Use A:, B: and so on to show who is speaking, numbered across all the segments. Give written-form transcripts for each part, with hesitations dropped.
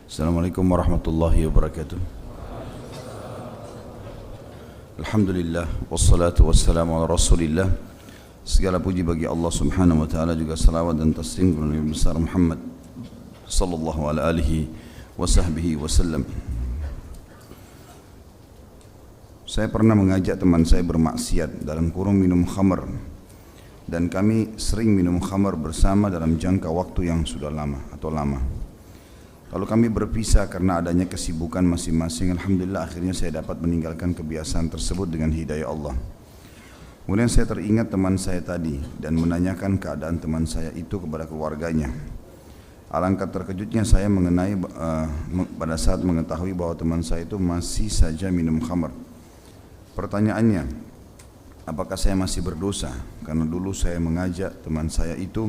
A: Assalamualaikum warahmatullahi wabarakatuh. Alhamdulillah wassalatu wassalamu ala Rasulillah. Segala puji bagi Allah Subhanahu wa taala, juga salawat dan taslim kepada Nabi besar Muhammad sallallahu alaihi wa sahbihi wasallam. Saya pernah mengajak teman saya bermaksiat dalam kurung minum khamar, dan kami sering minum khamar bersama dalam jangka waktu yang sudah lama. Lalu kami berpisah karena adanya kesibukan masing-masing. Alhamdulillah akhirnya saya dapat meninggalkan kebiasaan tersebut dengan hidayah Allah. Kemudian saya teringat teman saya tadi dan menanyakan keadaan teman saya itu kepada keluarganya. Alangkah terkejutnya saya pada saat mengetahui bahwa teman saya itu masih saja minum khamar. Pertanyaannya, apakah saya masih berdosa karena dulu saya mengajak teman saya itu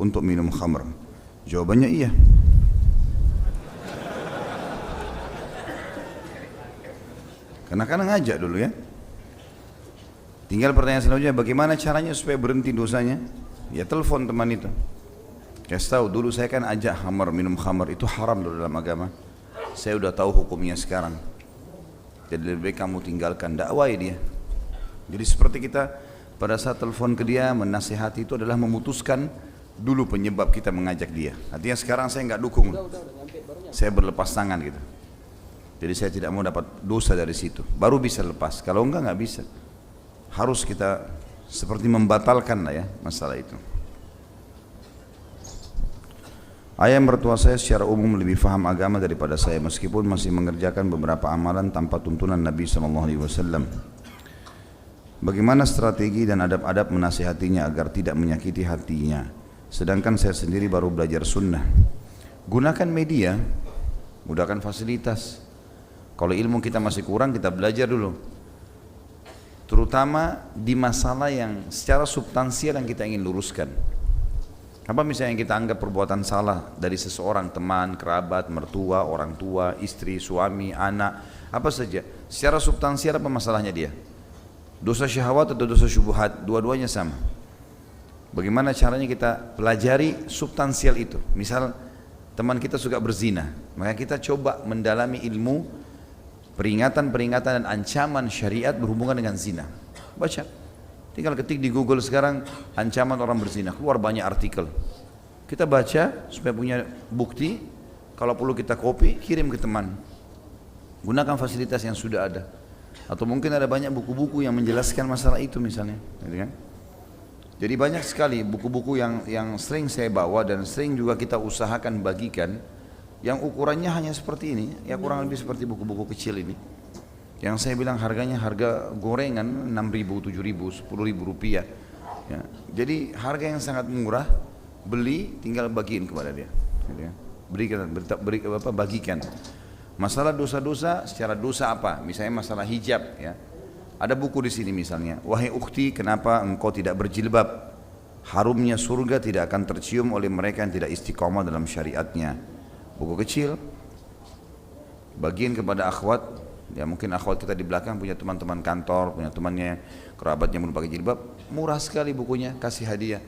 A: untuk minum khamar? Jawabannya iya. Karena ngajak dulu ya. Tinggal pertanyaan selanjutnya, bagaimana caranya supaya berhenti dosanya? Ya telepon teman itu. Kasih tahu, dulu saya kan ajak minum khamar, itu haram dulu dalam agama. Saya udah tahu hukumnya sekarang. Jadi lebih baik kamu tinggalkan, dakwai dia. Jadi seperti kita pada saat telepon ke dia menasihati itu adalah memutuskan dulu penyebab kita mengajak dia. Artinya sekarang saya nggak dukung. Saya berlepas tangan gitu. Jadi saya tidak mau dapat dosa dari situ. Baru bisa lepas. Kalau enggak bisa. Harus kita seperti membatalkan lah ya masalah itu. Ayah mertua saya secara umum lebih faham agama daripada saya, meskipun masih mengerjakan beberapa amalan tanpa tuntunan Nabi SAW. Bagaimana strategi dan adab-adab menasihatinya agar tidak menyakiti hatinya? Sedangkan saya sendiri baru belajar sunnah. Gunakan media, gunakan fasilitas. Kalau ilmu kita masih kurang, kita belajar dulu. Terutama di masalah yang secara substansial yang kita ingin luruskan. Apa misalnya yang kita anggap perbuatan salah dari seseorang, teman, kerabat, mertua, orang tua, istri, suami, anak, apa saja. Secara substansial apa masalahnya dia? Dosa syahwat atau dosa syubhat? Dua-duanya sama. Bagaimana caranya kita pelajari substansial itu? Misal teman kita suka berzina, maka kita coba mendalami ilmu peringatan-peringatan dan ancaman syariat berhubungan dengan zina. Baca. Tinggal ketik di Google sekarang ancaman orang berzina, keluar banyak artikel. Kita baca supaya punya bukti, kalau perlu kita copy, kirim ke teman. Gunakan fasilitas yang sudah ada. Atau mungkin ada banyak buku-buku yang menjelaskan masalah itu misalnya, gitu kan? Jadi banyak sekali buku-buku yang sering saya bawa dan sering juga kita usahakan bagikan, yang ukurannya hanya seperti ini, ya kurang lebih seperti buku-buku kecil ini. Yang saya bilang harganya harga gorengan 6.000, 7.000, 10.000 rupiah. Ya. Jadi harga yang sangat murah, beli tinggal bagiin kepada dia. Bagikan. Masalah dosa-dosa, secara dosa apa? Misalnya masalah hijab. Ya. Ada buku di sini misalnya, wahai ukhti, kenapa engkau tidak berjilbab? Harumnya surga tidak akan tercium oleh mereka yang tidak istiqomah dalam syariatnya. Buku kecil, bagian kepada akhwat, ya mungkin akhwat kita di belakang punya teman-teman kantor, punya temannya, kerabatnya belum pakai jilbab, murah sekali bukunya, kasih hadiah.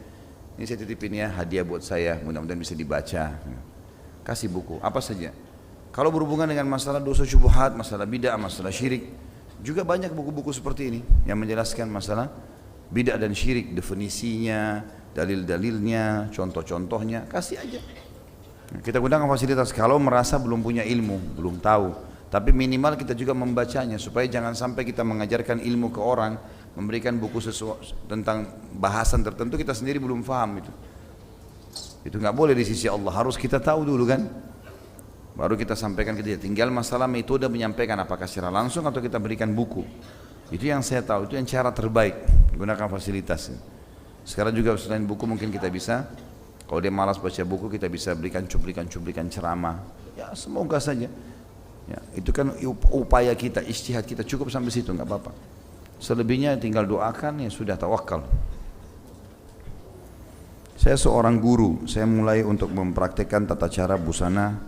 A: Ini saya titipin ya, hadiah buat saya, mudah-mudahan bisa dibaca. Kasih buku, apa saja. Kalau berhubungan dengan masalah dosa syubhat, masalah bid'ah, masalah syirik, juga banyak buku-buku seperti ini yang menjelaskan masalah bid'ah dan syirik, definisinya, dalil-dalilnya, contoh-contohnya, kasih aja. Kita gunakan fasilitas. Kalau merasa belum punya ilmu, belum tahu, tapi minimal kita juga membacanya supaya jangan sampai kita mengajarkan ilmu ke orang, memberikan buku tentang bahasan tertentu kita sendiri belum paham itu. Itu nggak boleh di sisi Allah, harus kita tahu dulu kan, baru kita sampaikan ke dia. Tinggal masalah metode menyampaikan, apakah secara langsung atau kita berikan buku. Itu yang saya tahu, itu yang cara terbaik, gunakan fasilitas. Sekarang juga selain buku mungkin kita bisa, kalau dia malas baca buku, kita bisa berikan cuplikan-cuplikan ceramah. Ya semoga saja. Ya, itu kan upaya kita, ijtihad kita, cukup sampai situ, nggak apa-apa. Selebihnya tinggal doakan, ya sudah, tawakal. Saya seorang guru, saya mulai untuk mempraktekkan tata cara busana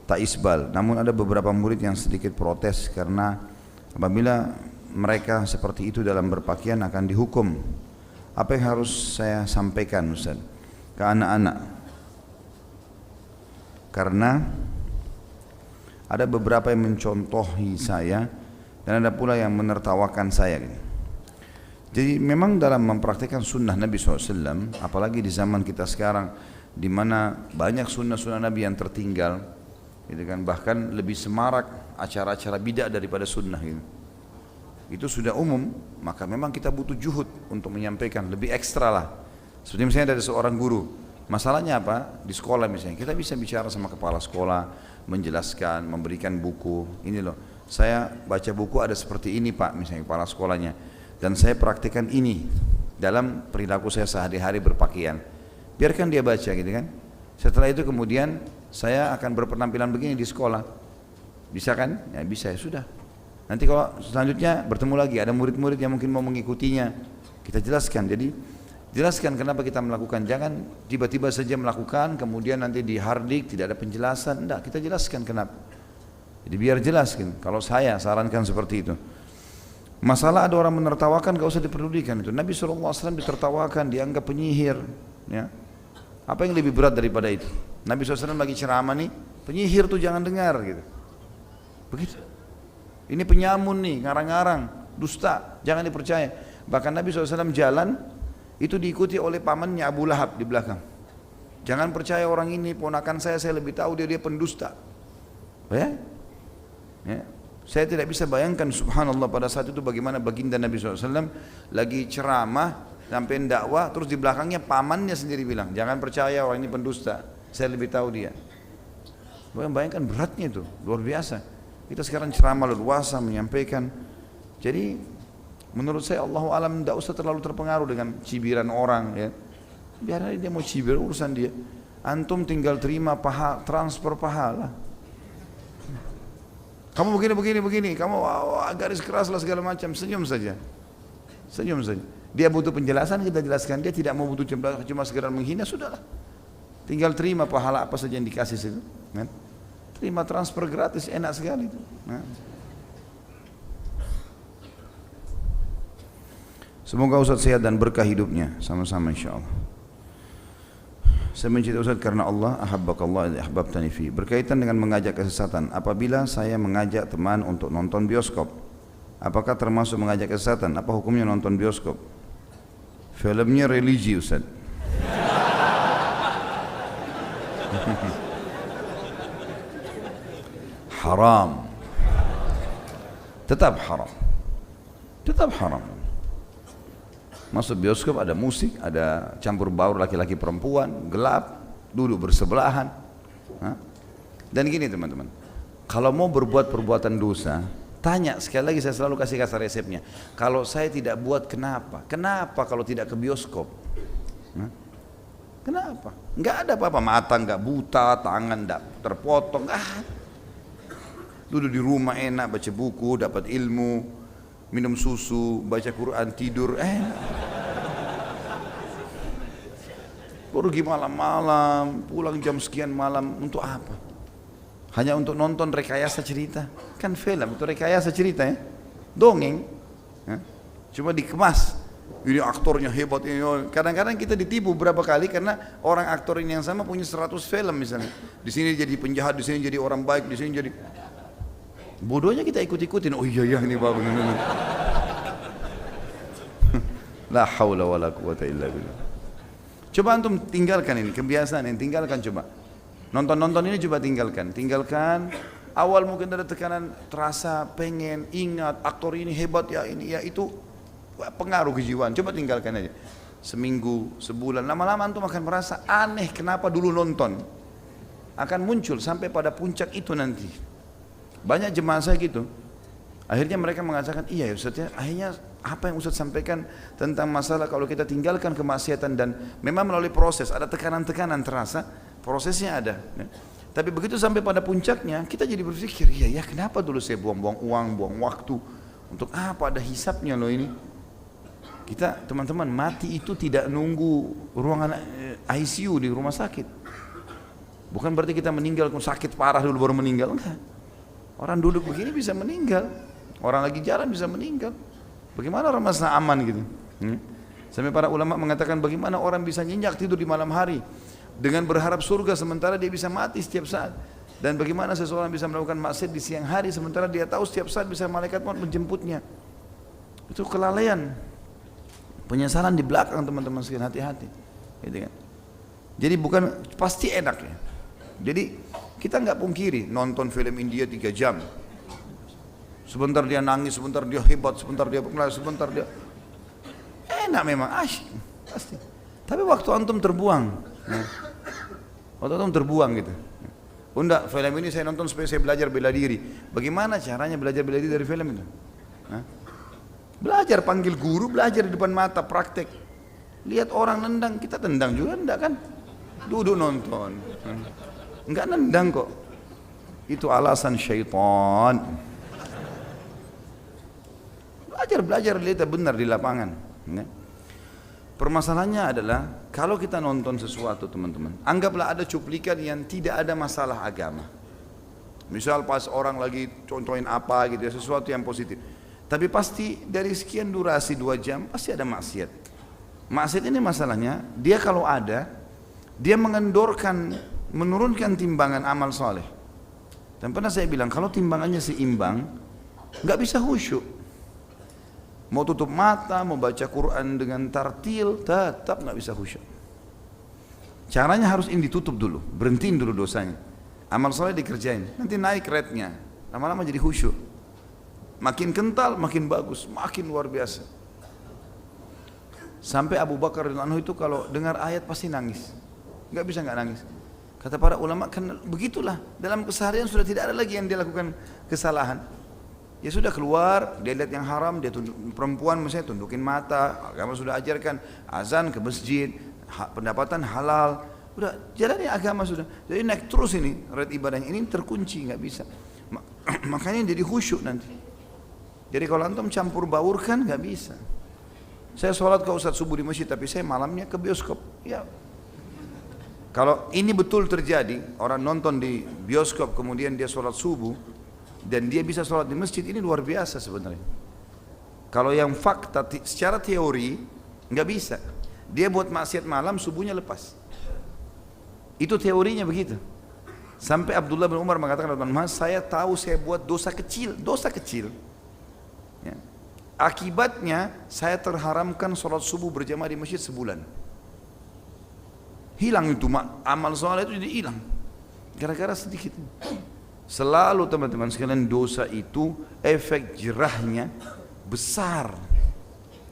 A: taisbal. Namun ada beberapa murid yang sedikit protes karena apabila mereka seperti itu dalam berpakaian akan dihukum. Apa yang harus saya sampaikan Ustaz ke anak-anak? Karena Ada beberapa yang mencontohi saya dan ada pula yang menertawakan saya. Jadi memang dalam mempraktikkan sunnah Nabi SAW, apalagi di zaman kita sekarang, di mana banyak sunnah-sunnah Nabi yang tertinggal, gitu kan, bahkan lebih semarak acara-acara bidah daripada sunnah gitu. Itu sudah umum, maka memang kita butuh juhud untuk menyampaikan, lebih ekstra lah. Seperti misalnya dari seorang guru, masalahnya apa? Di sekolah misalnya, kita bisa bicara sama kepala sekolah, menjelaskan, memberikan buku. Ini loh, saya baca buku ada seperti ini Pak, misalnya kepala sekolahnya. Dan saya praktikkan ini dalam perilaku saya sehari-hari berpakaian. Biarkan dia baca gitu kan. Setelah itu kemudian saya akan berpenampilan begini di sekolah. Bisa kan? Ya bisa, ya sudah. Nanti kalau selanjutnya bertemu lagi, ada murid-murid yang mungkin mau mengikutinya, kita jelaskan. Jadi jelaskan kenapa kita melakukan. Jangan tiba-tiba saja melakukan, kemudian nanti di hardik tidak ada penjelasan. Tidak, kita jelaskan kenapa. Jadi biar jelaskan. Kalau saya sarankan seperti itu. Masalah ada orang menertawakan, gak usah diperdulikan itu. Nabi SAW ditertawakan, dianggap penyihir. Ya. Apa yang lebih berat daripada itu? Nabi SAW lagi ceramah nih, penyihir tuh jangan dengar gitu. Begitu. Ini penyamun nih, ngarang-ngarang, dusta, jangan dipercaya. Bahkan Nabi SAW jalan, itu diikuti oleh pamannya Abu Lahab di belakang. Jangan percaya orang ini, ponakan saya lebih tahu dia pendusta. Ya? Ya. Saya tidak bisa bayangkan subhanallah pada saat itu bagaimana baginda Nabi SAW lagi ceramah, sampai dakwah, terus di belakangnya pamannya sendiri bilang, jangan percaya orang ini pendusta, saya lebih tahu dia. Bayangkan beratnya itu, luar biasa. Kita sekarang ceramah leluasa menyampaikan. Jadi menurut saya Allahu alam tidak usah terlalu terpengaruh dengan cibiran orang ya. Biar dia mau cibir urusan dia. Antum tinggal terima transfer pahala. Kamu begini, kamu garis keras lah segala macam, senyum saja. Senyum saja. Dia butuh penjelasan, kita jelaskan. Dia tidak mau butuh cuma sekedar menghina, sudahlah. Tinggal terima pahala apa saja yang dikasih situ. Kan? Terima transfer gratis, enak sekali itu. Nah. Semoga Ustaz sehat dan berkah hidupnya, sama-sama insyaAllah. Saya mencintai Ustaz karena Allah, ahabbakallah ahbabtani fi. Berkaitan dengan mengajak kesesatan, apabila saya mengajak teman untuk nonton bioskop, apakah termasuk mengajak kesesatan? Apa hukumnya nonton bioskop? Filmnya religi Ustaz. Haram. Tetap haram. Tetap haram. Masuk bioskop ada musik, ada campur baur laki-laki perempuan, gelap, duduk bersebelahan. Dan gini teman-teman, kalau mau berbuat perbuatan dosa, tanya, sekali lagi saya selalu kasih resepnya. Kalau saya tidak buat kenapa? Kenapa kalau tidak ke bioskop? Kenapa? Enggak ada apa-apa, mata enggak buta, tangan enggak terpotong, enggak ada. Duduk di rumah enak, baca buku, dapat ilmu, minum susu, baca Quran, tidur, pergi malam-malam, pulang jam sekian malam, untuk apa? Hanya untuk nonton rekayasa cerita? Kan film, itu rekayasa cerita ya, dongeng, cuma dikemas. Ini aktornya hebat, ini. Kadang-kadang kita ditipu berapa kali karena orang aktor ini yang sama punya 100 film misalnya. Di sini jadi penjahat, di sini jadi orang baik, di sini jadi bodohnya kita ikut-ikutin. Oh iya ini bagus. La haula wala quwata illa billah. Coba antum tinggalkan ini kebiasaan ini, tinggalkan coba. Nonton-nonton ini coba tinggalkan. Tinggalkan. Awal mungkin ada tekanan, terasa pengen ingat aktor ini hebat ya, ini ya itu, pengaruh kejiwaan. Coba tinggalkan aja. Seminggu, sebulan, lama-lama antum akan merasa aneh kenapa dulu nonton. Akan muncul sampai pada puncak itu nanti. Banyak jemaah saya gitu. Akhirnya mereka mengatakan, iya ya Ustaz ya, akhirnya apa yang Ustaz sampaikan tentang masalah kalau kita tinggalkan kemaksiatan, dan memang melalui proses, ada tekanan-tekanan terasa, prosesnya ada. Tapi begitu sampai pada puncaknya, kita jadi berpikir, iya ya kenapa dulu saya buang-buang uang, buang waktu, untuk apa, ada hisapnya loh ini. Kita teman-teman, mati itu tidak nunggu ruangan ICU di rumah sakit. Bukan berarti kita meninggal sakit parah dulu baru meninggal, enggak. Orang duduk begini bisa meninggal, orang lagi jalan bisa meninggal. Bagaimana orang masa aman gitu? Sampai para ulama mengatakan bagaimana orang bisa nyenyak tidur di malam hari dengan berharap surga sementara dia bisa mati setiap saat. Dan bagaimana seseorang bisa melakukan maksiat di siang hari sementara dia tahu setiap saat bisa malaikat maut menjemputnya. Itu kelalaian. Penyesalan di belakang teman-teman sekalian, hati-hati. Gitu kan? Jadi bukan pasti enak ya. Jadi kita nggak pungkiri nonton film India 3 jam. Sebentar dia nangis, sebentar dia hebat, sebentar dia pengelas, sebentar dia enak memang, asyik pasti. Tapi waktu antum terbuang, ya. Waktu antum terbuang gitu. Oh enggak, film ini saya nonton supaya saya belajar bela diri. Bagaimana caranya belajar bela diri dari film itu? Hah? Belajar, panggil guru, belajar di depan mata, praktek. Lihat orang nendang, kita tendang juga enggak kan? Duduk nonton. Enggak nendang kok. Itu alasan syaitan. Belajar, lihat benar di lapangan. Ya. Permasalahannya adalah kalau kita nonton sesuatu teman-teman, anggaplah ada cuplikan yang tidak ada masalah agama. Misal pas orang lagi contohin apa gitu ya, sesuatu yang positif. Tapi pasti dari sekian durasi 2 jam pasti ada maksiat. Maksiat ini masalahnya, dia kalau ada, dia menurunkan timbangan amal soleh. Dan pernah saya bilang kalau timbangannya seimbang, nggak bisa khusyuk. Mau tutup mata, mau baca Quran dengan tartil, tetap nggak bisa khusyuk. Caranya harus ini ditutup dulu, berhentiin dulu dosanya. Amal soleh dikerjain, nanti naik rate-nya, lama-lama jadi khusyuk. Makin kental, makin bagus, makin luar biasa. Sampai Abu Bakar radhiyallahu anhu itu kalau dengar ayat pasti nangis, nggak bisa nggak nangis. Kata para ulama, kan begitulah dalam keseharian sudah tidak ada lagi yang dia lakukan kesalahan. Ya sudah keluar, dia lihat yang haram, dia perempuan misalnya tundukin mata, agama sudah ajarkan, azan ke masjid, pendapatan halal, udah jalannya agama sudah. Jadi naik terus ini, rate ibadahnya ini terkunci, nggak bisa. Makanya jadi khusyuk nanti. Jadi kalau antum campur baurkan nggak bisa. Saya sholat ke Ustadz subuh di masjid, tapi saya malamnya ke bioskop. Ya. Kalau ini betul terjadi, orang nonton di bioskop kemudian dia sholat subuh, dan dia bisa sholat di masjid, ini luar biasa sebenarnya. Kalau yang fakta secara teori nggak bisa. Dia buat maksiat malam, subuhnya lepas. Itu teorinya begitu. Sampai Abdullah bin Umar mengatakan, saya tahu saya buat dosa kecil. Ya. Akibatnya saya terharamkan sholat subuh berjamaah di masjid sebulan. Hilang itu amal sholat itu jadi hilang. Gara-gara sedikit. Selalu teman-teman sekalian dosa itu efek jerahnya besar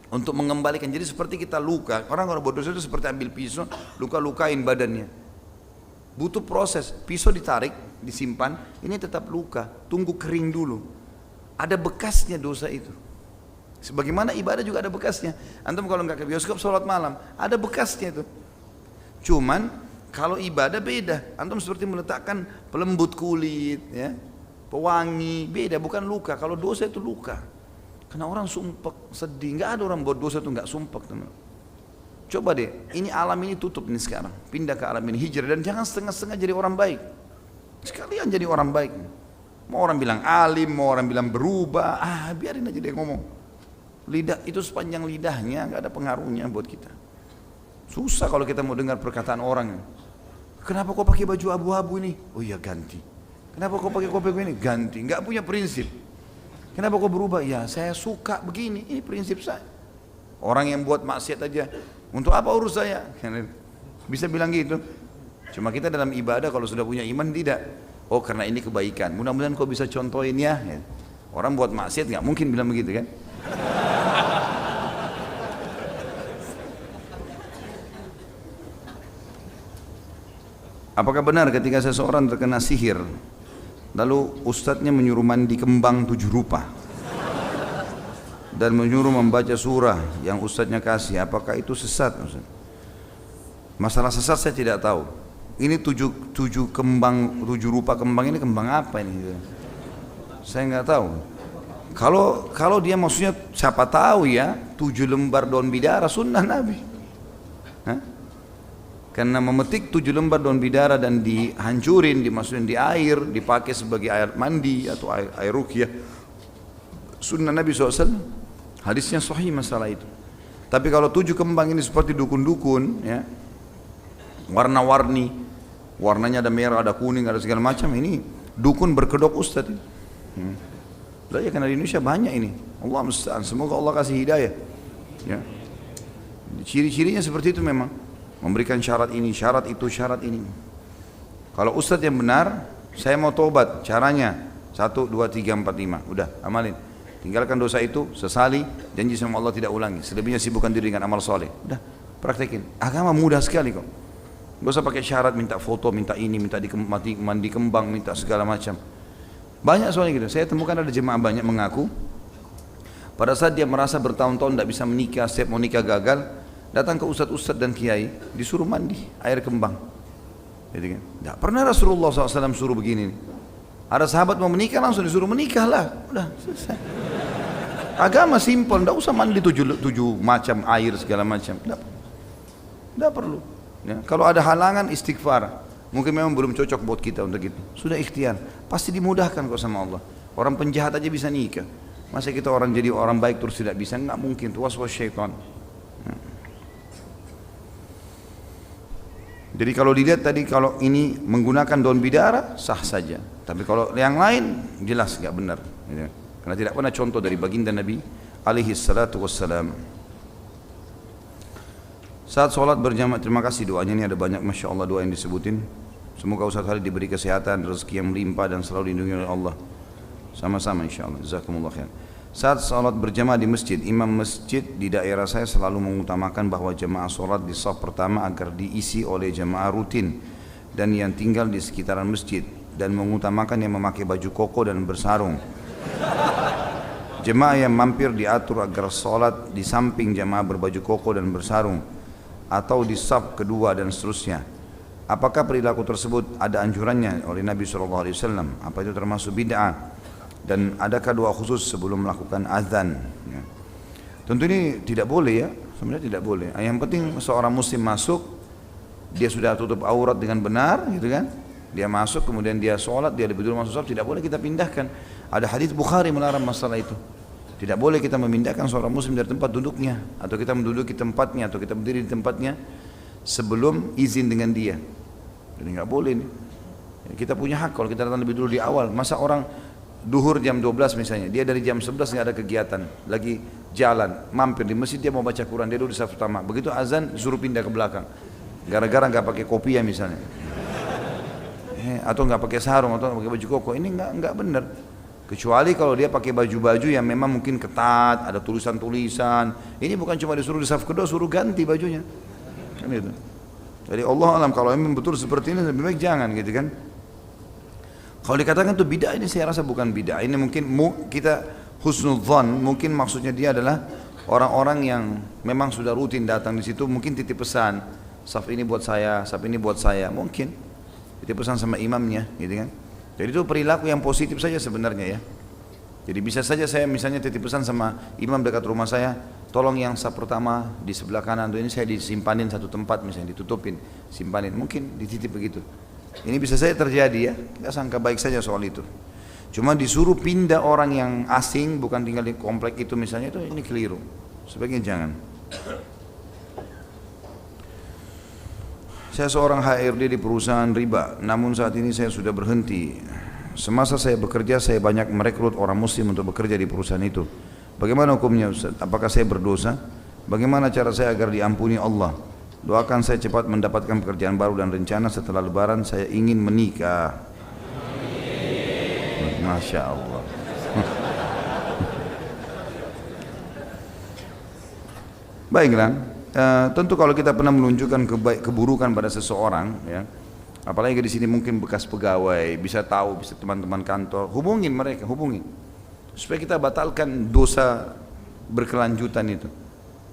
A: untuk mengembalikan. Jadi seperti kita luka, orang kalau berdosa itu seperti ambil pisau, luka-lukain badannya. Butuh proses, pisau ditarik, disimpan, ini tetap luka, tunggu kering dulu. Ada bekasnya dosa itu. Sebagaimana ibadah juga ada bekasnya. Antum kalau nggak ke bioskop sholat malam, ada bekasnya itu. Cuman kalau ibadah beda, antum seperti meletakkan pelembut kulit, ya, pewangi, beda, bukan luka. Kalau dosa itu luka, karena orang sumpek, sedih. Nggak ada orang buat dosa itu nggak sumpek, teman. Coba deh, ini alam ini tutup nih sekarang, pindah ke alam ini, hijrah, dan jangan setengah-setengah jadi orang baik. Sekalian jadi orang baik. Mau orang bilang alim, mau orang bilang berubah, biarin aja dia ngomong. Lidah itu sepanjang lidahnya nggak ada pengaruhnya buat kita. Susah kalau kita mau dengar perkataan orang. Kenapa kau pakai baju abu-abu ini? Oh iya ganti. Kenapa kau pakai kopi ini? Ganti. Enggak punya prinsip. Kenapa kau berubah? Ya saya suka begini. Ini prinsip saya. Orang yang buat maksiat aja, untuk apa urus saya? Bisa bilang gitu. Cuma kita dalam ibadah kalau sudah punya iman tidak. Oh karena ini kebaikan. Mudah-mudahan kau bisa contohin ya. Orang buat maksiat nggak mungkin bilang begitu kan? Apakah benar ketika seseorang terkena sihir, lalu ustadznya menyuruh mandi kembang 7 rupa dan menyuruh membaca surah yang ustadznya kasih, apakah itu sesat? Masalah sesat saya tidak tahu. Ini 7 kembang, 7 rupa kembang ini kembang apa ini? Saya nggak tahu. Kalau dia maksudnya siapa tahu ya, 7 lembar daun bidara sunnah Nabi. Hah? Karena memetik 7 lembar daun bidara dan dihancurin, dimasukin di air, dipakai sebagai air mandi atau air ruqyah. Sunnah Nabi SAW, hadisnya sahih masalah itu. Tapi kalau 7 kembang ini seperti dukun-dukun, ya, warna-warni, warnanya ada merah, ada kuning, ada segala macam. Ini dukun berkedok ustadz. Ya karena di Indonesia banyak ini. Allah musta'an. Semoga Allah kasih hidayah. Ya. Ciri-cirinya seperti itu memang. Memberikan syarat ini, syarat itu, syarat ini. Kalau ustadz yang benar, saya mau tobat. Caranya 1, 2, 3, 4, 5. Udah, amalin. Tinggalkan dosa itu, sesali, janji sama Allah tidak ulangi. Selebihnya sibukkan diri dengan amal soleh. Udah, praktekin. Agama mudah sekali kok. Gak usah pakai syarat, minta foto, minta ini, minta mandi kembang, minta segala macam. Banyak soalnya gitu. Saya temukan ada jemaah banyak mengaku pada saat dia merasa bertahun-tahun tidak bisa menikah, setiap mau nikah gagal, datang ke ustadz-ustadz dan kiai, disuruh mandi air kembang. Jadi kan, tidak pernah Rasulullah SAW suruh begini. Ada sahabat mau menikah langsung disuruh menikah lah. Udah selesai. Agama simpel, tidak usah mandi tujuh macam air segala macam. Tidak perlu. Ya, kalau ada halangan istighfar. Mungkin memang belum cocok buat kita untuk itu. Sudah ikhtiar, pasti dimudahkan kok sama Allah. Orang penjahat aja bisa nikah. Masa kita orang jadi orang baik terus tidak bisa? Enggak mungkin, itu waswas syaitan. Jadi kalau dilihat tadi, kalau ini menggunakan daun bidara sah saja. Tapi kalau yang lain jelas enggak benar. Karena tidak pernah contoh dari baginda Nabi alaihi salatu wassalam. Saat sholat berjamaah, terima kasih doanya, ini ada banyak Masya Allah doa yang disebutin. Semoga Ustaz Khalid diberi kesehatan, rezeki yang melimpah dan selalu dilindungi oleh Allah. Sama-sama insya Allah. Jazakumullah khair. Saat sholat berjamaah di masjid, imam masjid di daerah saya selalu mengutamakan bahwa jamaah sholat di shaf pertama agar diisi oleh jamaah rutin dan yang tinggal di sekitaran masjid, dan mengutamakan yang memakai baju koko dan bersarung. Jemaah yang mampir diatur agar sholat di samping jamaah berbaju koko dan bersarung atau di shaf kedua dan seterusnya. Apakah perilaku tersebut ada anjurannya oleh Nabi SAW? Apa itu termasuk bid'ah? Dan adakah doa khusus sebelum melakukan azan? Ya. Tentu ini tidak boleh ya, sebenarnya tidak boleh. Yang penting seorang muslim masuk, dia sudah tutup aurat dengan benar, gitu kan? Dia masuk, kemudian dia sholat, dia lebih dulu masuk sholat, tidak boleh kita pindahkan. Ada hadis Bukhari melarang masalah itu. Tidak boleh kita memindahkan seorang muslim dari tempat duduknya, atau kita menduduki tempatnya, atau kita berdiri di tempatnya sebelum izin dengan dia. Jadi nggak boleh nih. Kita punya hak kalau kita datang lebih dulu di awal. Masa orang duhur jam 12 misalnya, dia dari jam 11 nggak ada kegiatan, lagi jalan, mampir di masjid, dia mau baca Quran, dia duduk di saf pertama. Begitu azan, suruh pindah ke belakang. Gara-gara nggak pakai kopiah misalnya, atau nggak pakai sarung, atau nggak pakai baju koko, ini nggak benar. Kecuali kalau dia pakai baju-baju yang memang mungkin ketat, ada tulisan-tulisan. Ini bukan cuma disuruh di saf kedua, suruh ganti bajunya. Kan itu. Jadi Allah alam, kalau memang betul seperti ini lebih baik jangan, gitu kan. Kalau dikatakan itu bid'ah, ini saya rasa bukan bid'ah. Ini mungkin kita husnudzan, mungkin maksudnya dia adalah orang-orang yang memang sudah rutin datang di situ, mungkin titip pesan, saf ini buat saya, saf ini buat saya, mungkin titip pesan sama imamnya, gitu kan. Jadi itu perilaku yang positif saja sebenarnya ya. Jadi bisa saja saya misalnya titip pesan sama imam dekat rumah saya, tolong yang saf pertama di sebelah kanan tuh ini saya disimpanin satu tempat, misalnya ditutupin, simpanin, mungkin dititip begitu. Ini bisa saja terjadi ya, kita sangka baik saja soal itu. Cuma disuruh pindah orang yang asing, bukan tinggal di komplek itu misalnya, itu ini keliru. Sebaiknya jangan. Saya seorang HRD di perusahaan riba, namun saat ini saya sudah berhenti. Semasa saya bekerja, saya banyak merekrut orang muslim untuk bekerja di perusahaan itu. Bagaimana hukumnya Ustaz? Apakah saya berdosa? Bagaimana cara saya agar diampuni Allah? Doakan saya cepat mendapatkan pekerjaan baru dan rencana setelah lebaran saya ingin menikah. Masya Allah. Baiklah. Tentu kalau kita pernah menunjukkan keburukan pada seseorang, ya, apalagi di sini mungkin bekas pegawai, bisa tahu, bisa teman-teman kantor, hubungin mereka, hubungin, supaya kita batalkan dosa berkelanjutan itu.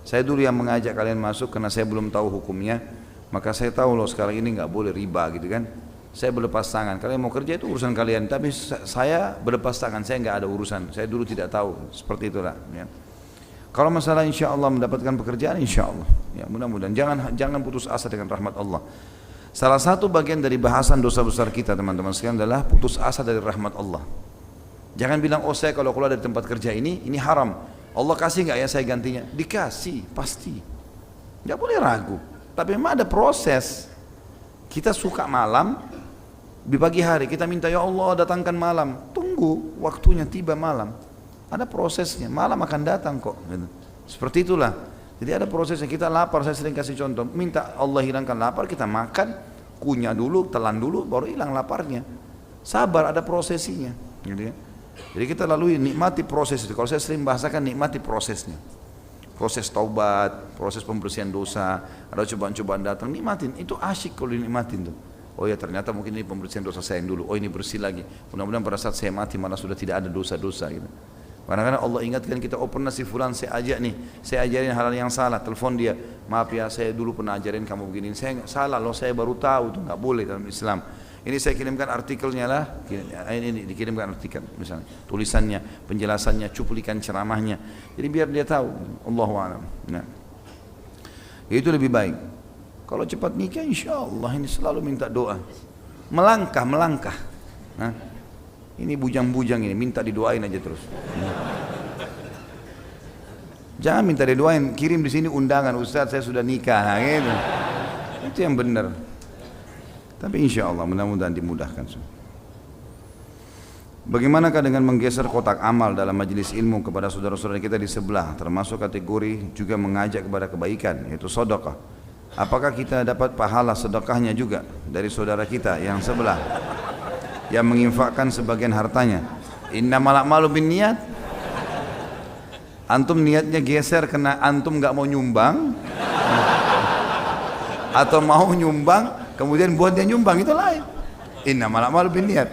A: Saya dulu yang mengajak kalian masuk karena saya belum tahu hukumnya, maka saya tahu loh sekarang ini nggak boleh riba gitu kan. Saya berlepas tangan, kalian mau kerja itu urusan kalian, tapi saya berlepas tangan, saya nggak ada urusan. Saya dulu tidak tahu, seperti itulah. Ya. Kalau masalah insya Allah mendapatkan pekerjaan, insya Allah, ya mudah-mudahan. Jangan putus asa dengan rahmat Allah. Salah satu bagian dari bahasan dosa besar kita teman-teman sekalian adalah putus asa dari rahmat Allah. Jangan bilang, oh saya kalau keluar dari tempat kerja ini haram. Allah kasih nggak ya saya gantinya? Dikasih, pasti. Nggak boleh ragu. Tapi memang ada proses. Kita suka malam, di pagi hari kita minta ya Allah datangkan malam. Tunggu waktunya tiba malam. Ada prosesnya, malam akan datang kok. Seperti itulah. Jadi ada prosesnya, kita lapar, saya sering kasih contoh. Minta Allah hilangkan lapar, kita makan, kunyah dulu, telan dulu, baru hilang laparnya. Sabar, ada prosesinya. Jadi kita lalui, nikmati proses itu. Kalau saya sering bahasakan, nikmati prosesnya. Proses taubat, proses pembersihan dosa, ada cobaan-cobaan datang, nikmatin. Itu asyik kalau dinikmatin tuh. Oh ya ternyata mungkin ini pembersihan dosa saya yang dulu. Oh ini bersih lagi. Mudah-mudahan pada saat saya mati malah sudah tidak ada dosa-dosa gitu. Kadang-kadang Allah ingatkan kita, oh pernah si fulan saya ajak nih, saya ajarin hal yang salah, telepon dia, maaf ya saya dulu pernah ajarin kamu begini, saya salah loh, saya baru tahu itu nggak boleh dalam Islam. Ini saya kirimkan artikelnya lah, ini dikirimkan artikel misalnya, tulisannya, penjelasannya, cuplikan ceramahnya, jadi biar dia tahu. Allahu a'lam. Nah, itu lebih baik. Kalau cepat nikah, insya Allah ini selalu minta doa, melangkah. Nah, ini bujang-bujang ini, minta didoain aja terus. Jangan minta didoain, kirim di sini undangan, Ustaz saya sudah nikah, nah, gitu. Itu yang benar. Tapi insya Allah mudah-mudahan dimudahkan. Bagaimanakah dengan menggeser kotak amal dalam majelis ilmu kepada saudara-saudara kita di sebelah, termasuk kategori juga mengajak kepada kebaikan, yaitu sedekah. Apakah kita dapat pahala sedekahnya juga dari saudara kita yang sebelah, yang menginfakkan sebagian hartanya? Innamal a'malu binniyat. Antum niatnya geser karena antum nggak mau nyumbang, atau mau nyumbang kemudian buat dia nyumbang, itu lain. Innamal a'malu binniyat,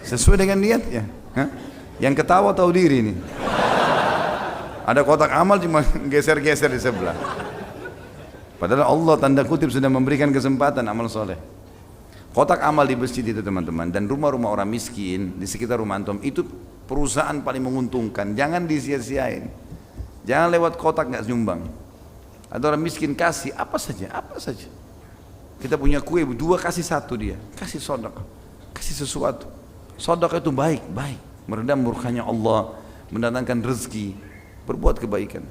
A: sesuai dengan niatnya. Yang ketawa tahu diri nih. Ada kotak amal cuma geser-geser di sebelah. Padahal Allah tanda kutip sudah memberikan kesempatan amal soleh. Kotak amal di masjid itu teman-teman, dan rumah-rumah orang miskin di sekitar rumah antum itu perusahaan paling menguntungkan. Jangan disia-siain. Jangan lewat kotak nggak nyumbang. Ada orang miskin kasih apa saja. Kita punya kue 2 kasih 1 dia, kasih sedekah, kasih sesuatu. Sedekah itu baik, meredam murkanya Allah, mendatangkan rezeki, berbuat kebaikan.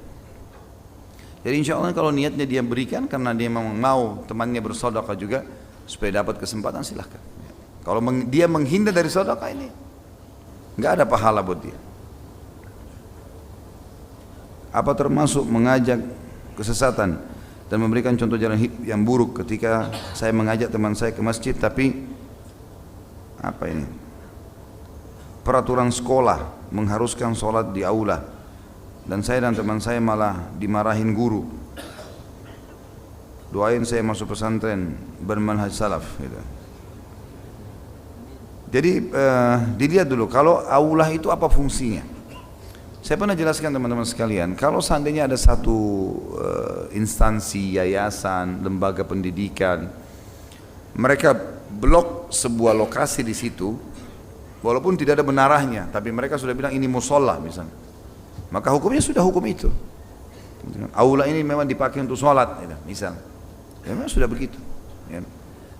A: Jadi insya Allah kalau niatnya dia berikan karena dia memang mau temannya bersedekah juga supaya dapat kesempatan, silahkan. Kalau dia menghindar dari sedekah ini, nggak ada pahala buat dia. Apa termasuk mengajak kesesatan dan memberikan contoh jalan hidup yang buruk? Ketika saya mengajak teman saya ke masjid, tapi peraturan sekolah mengharuskan sholat di aula, dan saya dan teman saya malah dimarahin guru. Doain saya masuk pesantren bermanhaj salaf gitu. Jadi dilihat dulu kalau aula itu apa fungsinya. Saya pernah jelaskan teman-teman sekalian, kalau seandainya ada satu instansi, yayasan, lembaga pendidikan, mereka blok sebuah lokasi di situ, walaupun tidak ada benarahnya, tapi mereka sudah bilang ini musola misalnya, maka hukumnya sudah hukum itu. Aula ini memang dipakai untuk sholat, misal, memang sudah begitu. Ya.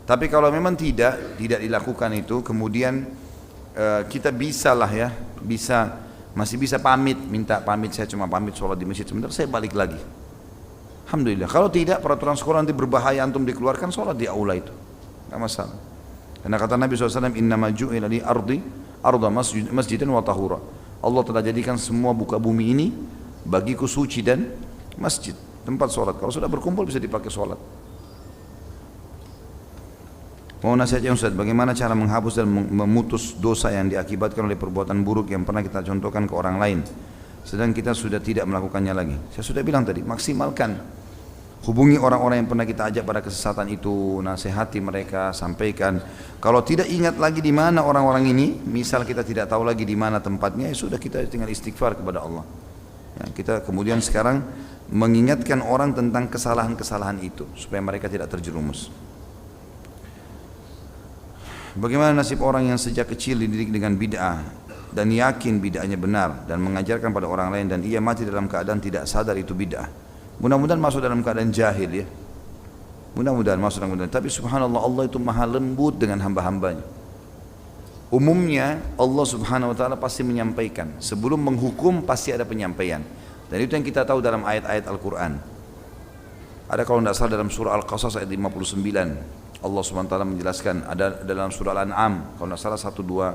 A: Tapi kalau memang tidak dilakukan itu, kemudian kita masih bisa pamit, minta pamit, saya cuma pamit sholat di masjid sebentar, saya balik lagi. Alhamdulillah. Kalau tidak, peraturan sekolah nanti berbahaya, antum dikeluarkan, sholat di aula itu, nggak masalah. Karena kata Nabi SAW, innama ju'ila li arda masjidan wa tahura. Allah telah jadikan semua buka bumi ini bagiku suci dan masjid, tempat sholat. Kalau sudah berkumpul bisa dipakai sholat. Mau nasihatnya Ustaz, bagaimana cara menghapus dan memutus dosa yang diakibatkan oleh perbuatan buruk yang pernah kita contohkan ke orang lain, sedang kita sudah tidak melakukannya lagi? Saya sudah bilang tadi, maksimalkan. Hubungi orang-orang yang pernah kita ajak pada kesesatan itu, nasihati mereka, sampaikan. Kalau tidak ingat lagi di mana orang-orang ini, misal kita tidak tahu lagi di mana tempatnya, ya sudah, kita tinggal istighfar kepada Allah. Ya, kita kemudian sekarang mengingatkan orang tentang kesalahan-kesalahan itu supaya mereka tidak terjerumus. Bagaimana nasib orang yang sejak kecil dididik dengan bid'ah dan yakin bid'ahnya benar dan mengajarkan pada orang lain, dan ia mati dalam keadaan tidak sadar itu bid'ah? Mudah-mudahan masuk dalam keadaan jahil ya. Mudah-mudahan masuk dalam keadaan. Tapi subhanallah, Allah itu maha lembut dengan hamba-hambanya. Umumnya Allah subhanahu wa ta'ala pasti menyampaikan. Sebelum menghukum pasti ada penyampaian. Dan itu yang kita tahu dalam ayat-ayat Al-Quran. Ada kalau tidak salah dalam surah Al-Qasas ayat 59. Allah SWT menjelaskan, ada dalam surah Al-An'am, kalau tidak salah 129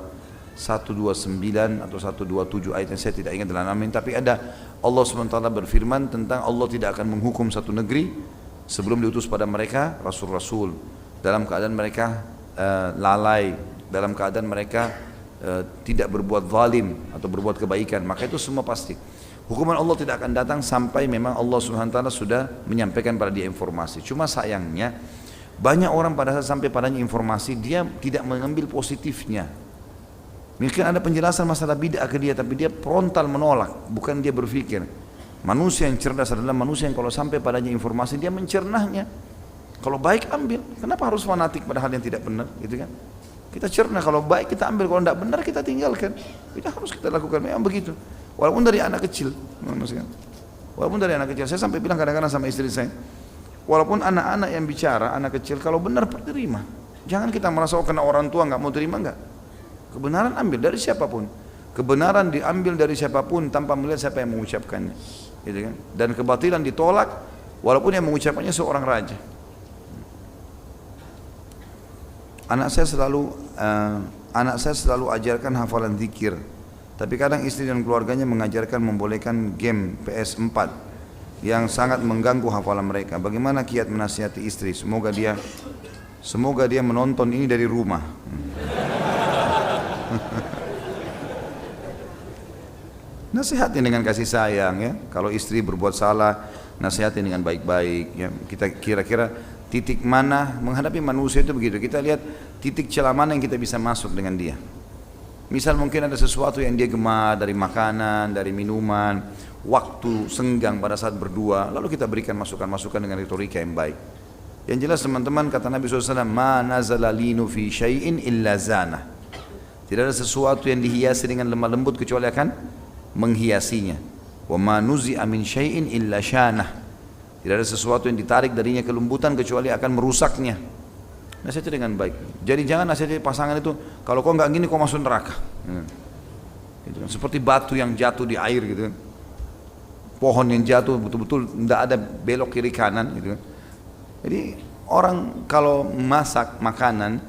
A: atau 127 ayatnya saya tidak ingat dalam Al-An'am, tapi ada Allah SWT berfirman tentang Allah tidak akan menghukum satu negeri sebelum diutus pada mereka rasul-rasul, dalam keadaan mereka lalai, dalam keadaan mereka tidak berbuat zalim atau berbuat kebaikan, maka itu semua pasti. Hukuman Allah tidak akan datang sampai memang Allah SWT sudah menyampaikan pada dia informasi. Cuma sayangnya banyak orang pada saat sampai padanya informasi dia tidak mengambil positifnya. Mungkin ada penjelasan masalah bid'ah ke dia, tapi dia frontal menolak, bukan dia berpikir. Manusia yang cerdas adalah manusia yang kalau sampai padanya informasi dia mencernahnya. Kalau baik ambil, kenapa harus fanatik pada hal yang tidak benar, gitu kan? Kita cerna, kalau baik kita ambil, kalau tidak benar kita tinggalkan. Tidak harus kita lakukan, memang begitu. Walaupun dari anak kecil, walaupun dari anak kecil, saya sampai bilang kadang-kadang sama istri saya, walaupun anak-anak yang bicara, anak kecil, kalau benar terima. Jangan kita merasa kena orang tua nggak mau terima, enggak. Kebenaran ambil dari siapapun. Kebenaran diambil dari siapapun tanpa melihat siapa yang mengucapkannya, gitu kan? Dan kebatilan ditolak, walaupun yang mengucapkannya seorang raja. Anak saya selalu ajarkan hafalan zikir, tapi kadang istri dan keluarganya mengajarkan membolehkan game PS4 yang sangat mengganggu hafalan mereka. Bagaimana kiat menasihati istri? Semoga dia menonton ini dari rumah. Nasihatin dengan kasih sayang ya. Kalau istri berbuat salah, nasihatin dengan baik-baik ya. Kita kira-kira titik mana menghadapi manusia itu begitu. Kita lihat titik celah mana yang kita bisa masuk dengan dia. Misal mungkin ada sesuatu yang dia gemar dari makanan, dari minuman, waktu senggang pada saat berdua, lalu kita berikan masukan-masukan dengan retorika yang baik. Yang jelas teman-teman, kata Nabi SAW, ma nazala linu fi syai'in illa zana. Tidak ada sesuatu yang dihiasi dengan lemah lembut kecuali akan menghiasinya. Wa ma nuzi'a min syai'in illa syanah. Tidak ada sesuatu yang ditarik darinya kelembutan kecuali akan merusaknya. Nasihati dengan baik. Jadi jangan nasihati pasangan itu, kalau kau nggak gini kau masuk neraka. Gitu kan. Seperti batu yang jatuh di air gitu kan. Pohon yang jatuh betul-betul tidak ada belok kiri kanan gitu kan. Jadi orang kalau masak makanan,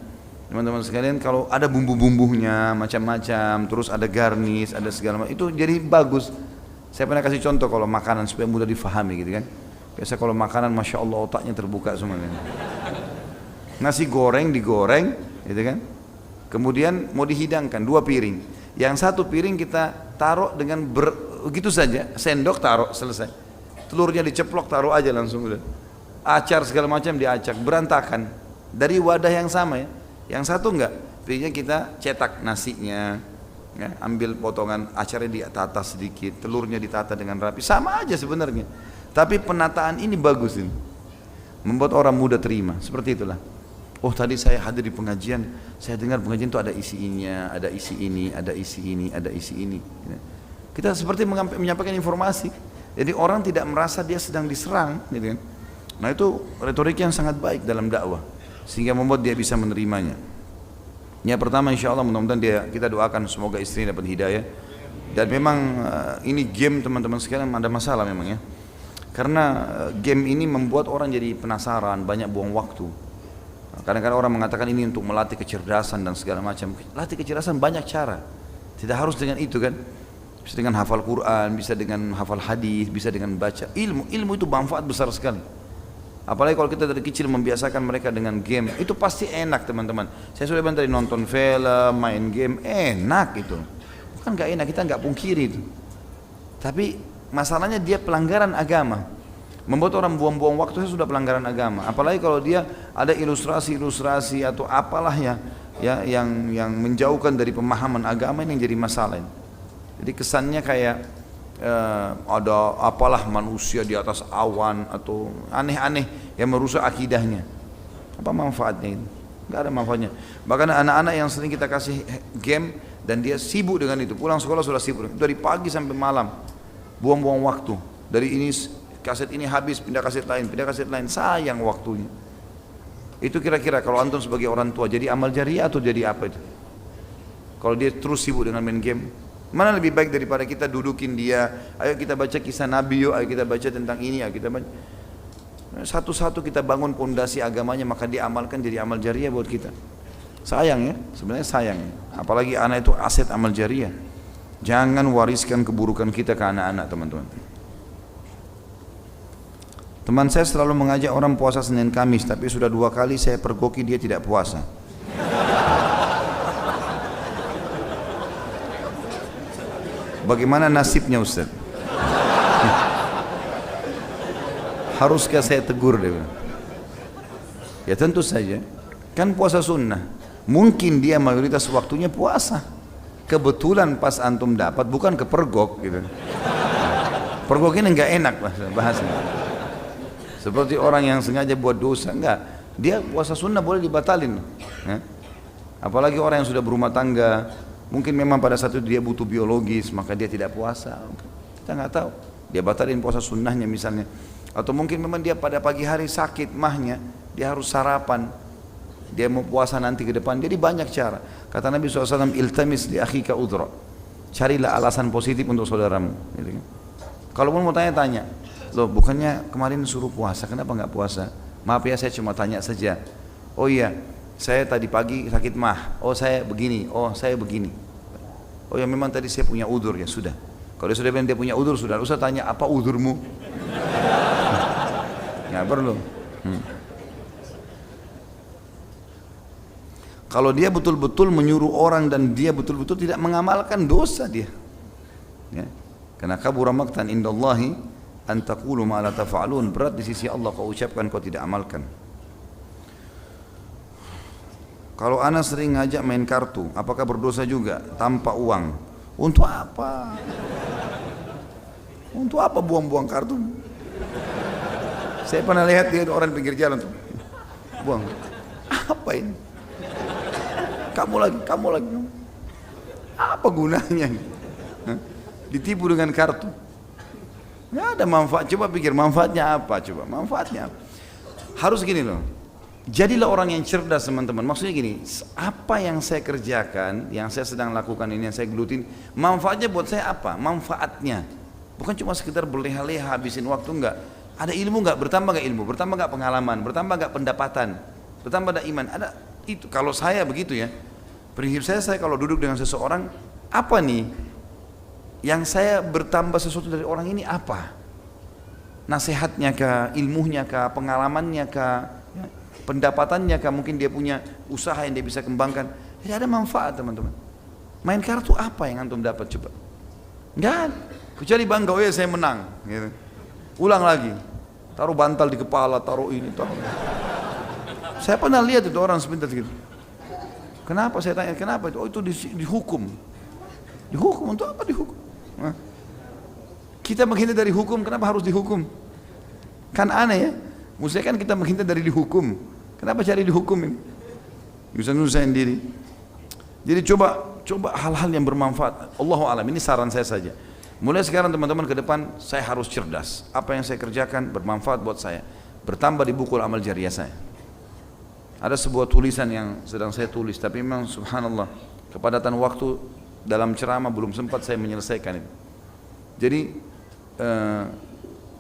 A: teman-teman sekalian, kalau ada bumbu-bumbunya macam-macam, terus ada garnish, ada segala macam, itu jadi bagus. Saya pernah kasih contoh kalau makanan supaya mudah difahami gitu kan. Biasa kalau makanan, masya Allah otaknya terbuka semuanya. Nasi goreng digoreng, gitu kan? Kemudian mau dihidangkan 2 piring. Yang satu piring kita taruh dengan begitu saja, sendok taruh selesai. Telurnya diceplok taruh aja langsung udah. Acar segala macam diacak, berantakan. Dari wadah yang sama ya. Yang satu enggak, piringnya kita cetak nasinya, ya, ambil potongan acarnya ditata sedikit, telurnya ditata dengan rapi, sama aja sebenarnya. Tapi penataan ini bagus ini, membuat orang mudah terima. Seperti itulah. Oh tadi saya hadir di pengajian, saya dengar pengajian itu ada isinya, ada isi ini, ada isi ini, ada isi ini. Kita seperti menyampaikan informasi. Jadi orang tidak merasa dia sedang diserang, gitu kan? Nah itu retorik yang sangat baik dalam dakwah, sehingga membuat dia bisa menerimanya. Yang pertama insya Allah mudah-mudahan kita doakan semoga istri dapat hidayah. Dan memang ini game teman-teman sekalian ada masalah memang ya. Karena game ini membuat orang jadi penasaran, banyak buang waktu. Kadang-kadang orang mengatakan ini untuk melatih kecerdasan dan segala macam. Latih kecerdasan banyak cara. Tidak harus dengan itu kan. Bisa dengan hafal Quran, bisa dengan hafal hadis, bisa dengan baca ilmu. Ilmu itu manfaat besar sekali. Apalagi kalau kita dari kecil membiasakan mereka dengan game, itu pasti enak teman-teman. Saya sudah bilang tadi, nonton film, main game, enak itu. Bukan gak enak, kita gak pungkiri itu. Tapi masalahnya dia pelanggaran agama, membuat orang buang-buang waktu. Sudah pelanggaran agama. Apalagi kalau dia ada ilustrasi-ilustrasi atau apalah ya yang menjauhkan dari pemahaman agama, ini yang jadi masalah. Jadi kesannya kayak ada apalah manusia di atas awan atau aneh-aneh yang merusak akidahnya. Apa manfaatnya itu? Gak ada manfaatnya. Bahkan anak-anak yang sering kita kasih game dan dia sibuk dengan itu, pulang sekolah sudah sibuk dari pagi sampai malam. Buang-buang waktu. Dari ini kaset ini habis, pindah kaset lain, sayang waktunya. Itu kira-kira kalau antum sebagai orang tua jadi amal jariah atau jadi apa itu? Kalau dia terus sibuk dengan main game, mana lebih baik daripada kita dudukin dia, ayo kita baca kisah Nabi yuk, ayo kita baca tentang ini, ayo kita baca. Satu-satu kita bangun pondasi agamanya, maka dia amalkan jadi amal jariah buat kita. Sayang ya, sebenarnya sayang. Apalagi anak itu aset amal jariah. Jangan wariskan keburukan kita ke anak-anak, teman-teman. Teman saya selalu mengajak orang puasa Senin Kamis, tapi sudah 2 kali saya pergoki dia tidak puasa. Bagaimana nasibnya Ustaz? Haruskah saya tegur dia? Ya tentu saja, kan puasa sunnah. Mungkin dia mayoritas waktunya puasa. Kebetulan pas antum dapat, bukan kepergok gitu. Pergok ini enggak enak bahasanya. Seperti orang yang sengaja buat dosa, enggak. Dia puasa sunnah boleh dibatalin. Ya? Apalagi orang yang sudah berumah tangga, mungkin memang pada saat itu dia butuh biologis, maka dia tidak puasa. Kita nggak tahu. Dia batalin puasa sunnahnya misalnya. Atau mungkin memang dia pada pagi hari sakit mahnya, dia harus sarapan. Dia mau puasa nanti ke depan. Jadi banyak cara. Kata Nabi SAW, iltamis li akhika udhra. Carilah alasan positif untuk saudaramu. Gitu kan? Kalau mau tanya-tanya, loh bukannya kemarin suruh puasa, kenapa nggak puasa? Maaf ya, saya cuma tanya saja. Oh iya, saya tadi pagi sakit mah. Oh saya begini, oh saya begini. Oh ya memang tadi saya punya udur, ya sudah. Kalau dia sudah bilang dia punya udur, sudah usah tanya apa udurmu. Nggak perlu. Kalau dia betul-betul menyuruh orang dan dia betul-betul tidak mengamalkan, dosa dia. Ya. Karena kabura maqtan indallahi an taqulu ma la taf'alun, berat di sisi Allah kau ucapkan kau tidak amalkan. Kalau anak sering ngajak main kartu, apakah berdosa juga tanpa uang? Untuk apa? Untuk apa buang-buang kartu? Saya pernah lihat dia orang pinggir jalan tuh, buang. Apa ini? Kamu lagi. Apa gunanya? Ditipu dengan kartu. Nggak ada manfaat. Coba pikir manfaatnya apa? Coba manfaatnya apa? Harus gini loh. Jadilah orang yang cerdas teman-teman. Maksudnya gini, apa yang saya kerjakan, yang saya sedang lakukan ini, yang saya gelutin, manfaatnya buat saya apa? Manfaatnya. Bukan cuma sekedar berleha-leha habisin waktu, enggak. Ada ilmu enggak? Bertambah enggak ilmu? Bertambah enggak pengalaman? Bertambah enggak pendapatan? Bertambah enggak iman? Ada itu. Kalau saya begitu ya, prinsip saya kalau duduk dengan seseorang, apa nih yang saya bertambah sesuatu dari orang ini apa? Nasihatnya kah, ilmunya kah, pengalamannya kah, ya? Pendapatannya kah, mungkin dia punya usaha yang dia bisa kembangkan. Jadi ada manfaat teman-teman. Main kartu apa yang antum dapat coba? Enggak ada. Kecuali bangga, oh ya saya menang gitu. Ulang lagi, taruh bantal di kepala, taruh ini, taruh ini. Saya pernah lihat itu orang sebentar gitu. Kenapa saya tanya, kenapa itu? Oh itu dihukum. Dihukum, untuk apa dihukum? Nah. Kita menghindar dari hukum, kenapa harus dihukum? Kan aneh ya, maksudnya kan kita menghindar dari dihukum. Kenapa cari dihukumin? Bisa nyusahin diri. Jadi coba hal-hal yang bermanfaat. Allahu a'lam, ini saran saya saja. Mulai sekarang teman-teman ke depan saya harus cerdas. Apa yang saya kerjakan bermanfaat buat saya. Bertambah di buku amal jariah saya. Ada sebuah tulisan yang sedang saya tulis, tapi memang subhanallah kepadatan waktu dalam ceramah belum sempat saya menyelesaikan itu. Jadi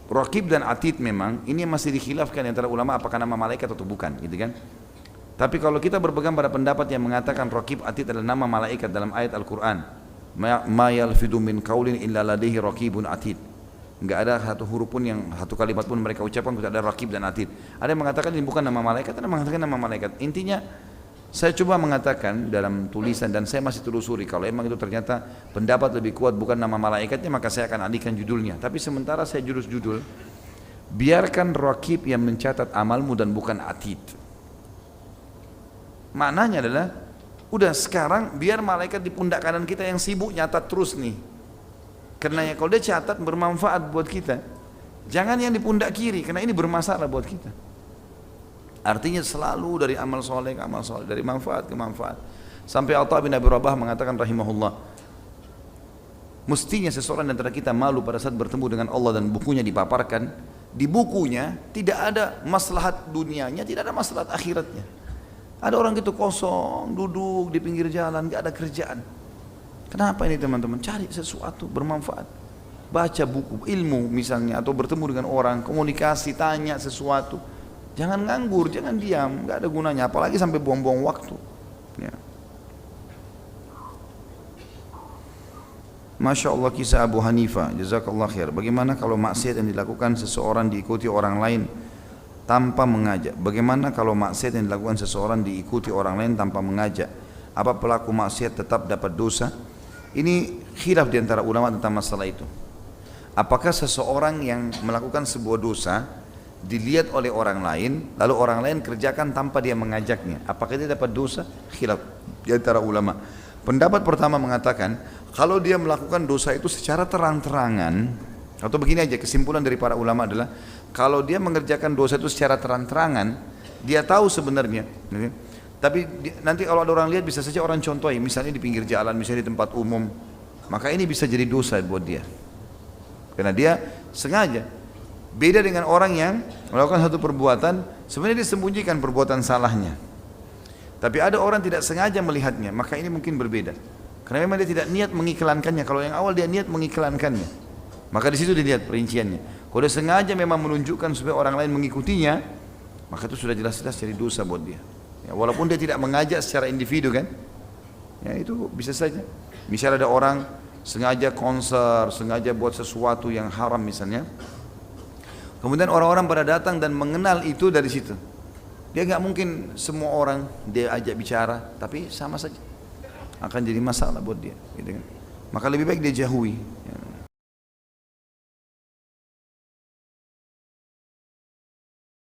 A: Raqib dan Atid memang ini masih dikhilafkan antara ulama apakah nama malaikat atau bukan, gitu kan? Tapi kalau kita berpegang pada pendapat yang mengatakan Raqib Atid adalah nama malaikat dalam ayat Al-Quran, ma yalfidu min qaulin illa ladaihi raqibun atid. Enggak ada satu huruf pun yang satu kalimat pun mereka ucapkan tidak ada Raqib dan Atid. Ada yang mengatakan ini bukan nama malaikat, ada yang mengatakan nama malaikat. Intinya saya coba mengatakan dalam tulisan dan saya masih telusuri kalau emang itu ternyata pendapat lebih kuat bukan nama malaikatnya, maka saya akan alihkan judulnya. Tapi sementara saya judul biarkan Raqib yang mencatat amalmu dan bukan Atid. Maknanya adalah udah sekarang biar malaikat di pundak kanan kita yang sibuk nyatat terus nih. Karena ya kalau dia catat bermanfaat buat kita. Jangan yang di pundak kiri karena ini bermasalah buat kita. Artinya selalu dari amal soleh ke amal soleh, dari manfaat ke manfaat. Sampai Atha bin Abi Rabah mengatakan rahimahullah, mestinya seseorang di antara kita malu pada saat bertemu dengan Allah dan bukunya dipaparkan. Di bukunya tidak ada maslahat dunianya, tidak ada maslahat akhiratnya. Ada orang gitu kosong, duduk di pinggir jalan, gak ada kerjaan. Kenapa ini teman-teman? Cari sesuatu bermanfaat. baca buku ilmu misalnya, atau bertemu dengan orang, komunikasi, tanya sesuatu. Jangan nganggur, jangan diam, nggak ada gunanya, apalagi sampai buang-buang waktu. Ya. Masya Allah kisah Abu Hanifah, jazakallah khair. Bagaimana kalau maksiat yang dilakukan seseorang diikuti orang lain tanpa mengajak? Bagaimana kalau maksiat yang dilakukan seseorang diikuti orang lain tanpa mengajak? Apa pelaku maksiat tetap dapat dosa? Ini khilaf di antara ulama tentang masalah itu. Apakah seseorang yang melakukan sebuah dosa dilihat oleh orang lain, lalu orang lain kerjakan tanpa dia mengajaknya, apakah dia dapat dosa? Khilaf di antara ulama. Pendapat pertama mengatakan, kalau dia melakukan dosa itu secara terang-terangan, atau begini aja, kesimpulan dari para ulama adalah, kalau dia mengerjakan dosa itu secara terang-terangan, dia tahu sebenarnya, tapi nanti kalau ada orang lihat bisa saja orang contohi, misalnya di pinggir jalan, misalnya di tempat umum, maka ini bisa jadi dosa buat dia, karena dia sengaja. Beda dengan orang yang melakukan satu perbuatan, sebenarnya disembunyikan perbuatan salahnya, tapi ada orang tidak sengaja melihatnya, maka ini mungkin berbeda. Karena memang dia tidak niat mengiklankannya. Kalau yang awal dia niat mengiklankannya, maka di situ dilihat perinciannya. Kalau dia sengaja memang menunjukkan supaya orang lain mengikutinya, maka itu sudah jelas-jelas jadi dosa buat dia. Ya, walaupun dia tidak mengajak secara individu kan, ya itu bisa saja. Misalnya ada orang sengaja konser, sengaja buat sesuatu yang haram misalnya, kemudian orang-orang pada datang dan mengenal itu dari situ. Dia nggak mungkin semua orang dia ajak bicara, tapi sama saja akan jadi masalah buat dia, gitu kan. Maka lebih baik dia jauhi. Ya.